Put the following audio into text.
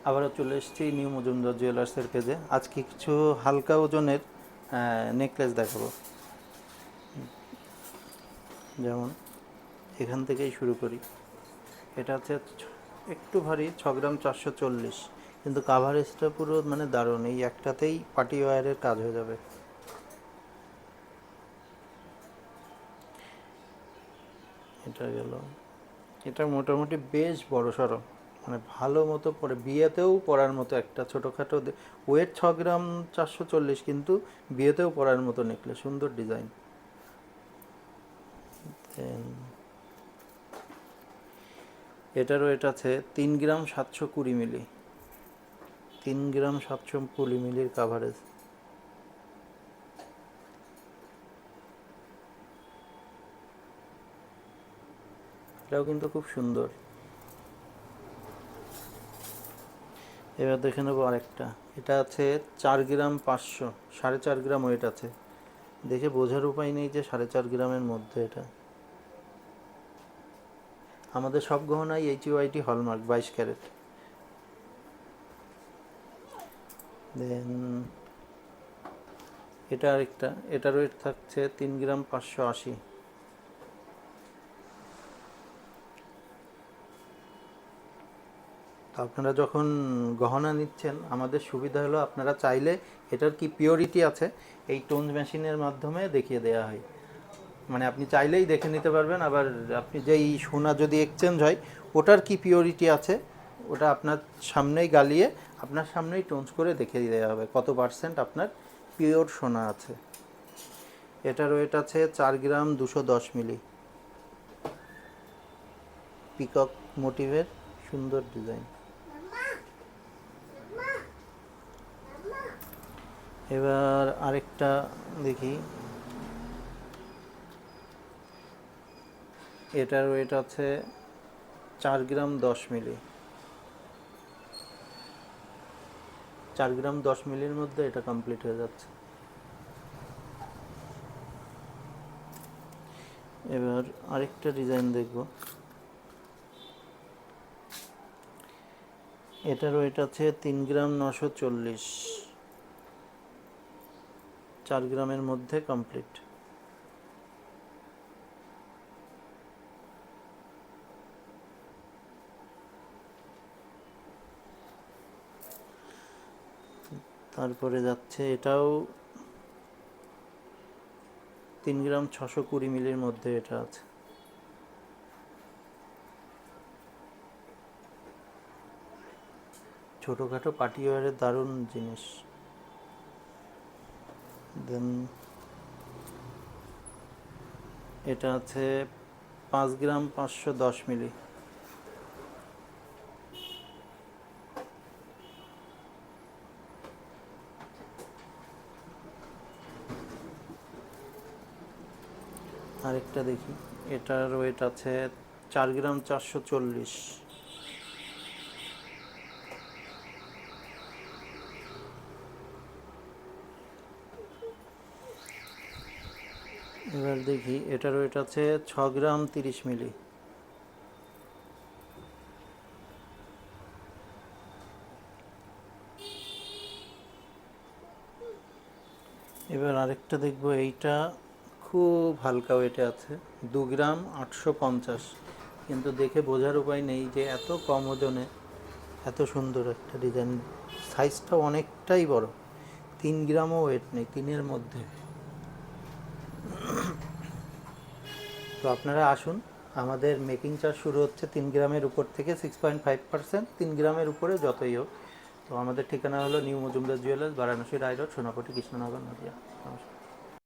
আবারও চলে এসেছি নিউ মজুমদার জুয়েলার্সের পেজে। আজকে কিছু হালকা ওজনের নেকলেস দেখাবো। যেমন এখান থেকেই শুরু করি। এটা হচ্ছে একটু ভারী, 6 গ্রাম 440, কিন্তু কাভারেজটা পুরো মানে দারুণ। এই একটাতেই পার্টি ওয়্যারের কাজ হয়ে যাবে। এটা গেল। এটা মোটামুটি বেশ বড় সড়ো, মানে ভালো মতো পরে বিয়েতেও পরার মতো একটা ছোটোখাটো ওয়েট 6 গ্রাম 440, কিন্তু বিয়েতেও পরার মতো নেকলেস, সুন্দর ডিজাইন। এটারও এটা আছে 3 গ্রাম 720 মিলি, 3 গ্রাম 720 মিলির কাভারেজ। এটাও কিন্তু খুব সুন্দর। এবার দেখে নেবো আরেকটা। এটা আছে 4 গ্রাম 500, 4.5 গ্রাম ওয়েট আছে। দেখে বোঝার উপায় নেই যে 4.5 গ্রামের মধ্যে। এটা আমাদের সব গহনাই HUID হলমার্ক 22 ক্যারেট। দেন এটা আরেকটা, এটার ওয়েট থাকছে 3 গ্রাম 580। তো আপনারা যখন গহনা নিচ্ছেন, আমাদের সুবিধা হলো আপনারা চাইলে এটার কি পিওরিটি আছে এই টোন মেশিনের মাধ্যমে দেখিয়ে দেওয়া হয়। মানে আপনি চাইলেই দেখে নিতে পারবেন। আবার আপনি যেই সোনা যদি এক্সচেঞ্জ হয়, ওটার কি পিওরিটি আছে ওটা আপনার সামনেই গালিয়ে আপনার সামনেই টোনস করে দেখিয়ে দেওয়া হবে কত পার্সেন্ট আপনার পিওর সোনা আছে। এটার ওয়েট আছে 4 গ্রাম 210 মিলি, পিকক মোটিভের সুন্দর ডিজাইন। এবার আরেকটা দেখি। এটার ওয়েট আছে 4 গ্রাম 10 মিলি, 4 গ্রাম 10 মিলির মধ্যে এটা কমপ্লিট হয়ে যাচ্ছে। এবার আরেকটা ডিজাইন দেখব। এটার ওয়েট আছে 3 গ্রাম 940, 4 গ্রামের মধ্যে কমপ্লিট। তারপরে যাচ্ছে এটাও 3 গ্রাম 620 মিলির মধ্যে এটা আছে। ছোটোখাটো পার্টি ওয়ারের দারুণ জিনিস। দেন এটা আছে 5 গ্রাম 510 মিলি। আরেকটা দেখি। এটার ওয়েট আছে 4 গ্রাম 440। এবার দেখি এটার ওয়েট আছে 6 গ্রাম 30 মিলি। এবার আরেকটা দেখব। এইটা খুব হালকা ওয়েটে আছে, 2 গ্রাম 850, কিন্তু দেখে বোঝার উপায় নেই যে এত কম ওজনে এত সুন্দর একটা ডিজাইন। সাইজটা অনেকটাই বড়, 3 গ্রামও ওয়েট নেই, 3-এর মধ্যে। তো আপনারা আসুন, আমাদের মেকিং চার্জ শুরু হচ্ছে 3 গ্রামের উপর থেকে 6.5%, 3 গ্রামের উপরে যতই হোক। তো আমাদের ঠিকানা হলো নিউ মজুমদার জুয়েলার্স, বারাণসী রায় রোড, সোনাপট্টি, কৃষ্ণনগর, নদিয়া। নমস্কার।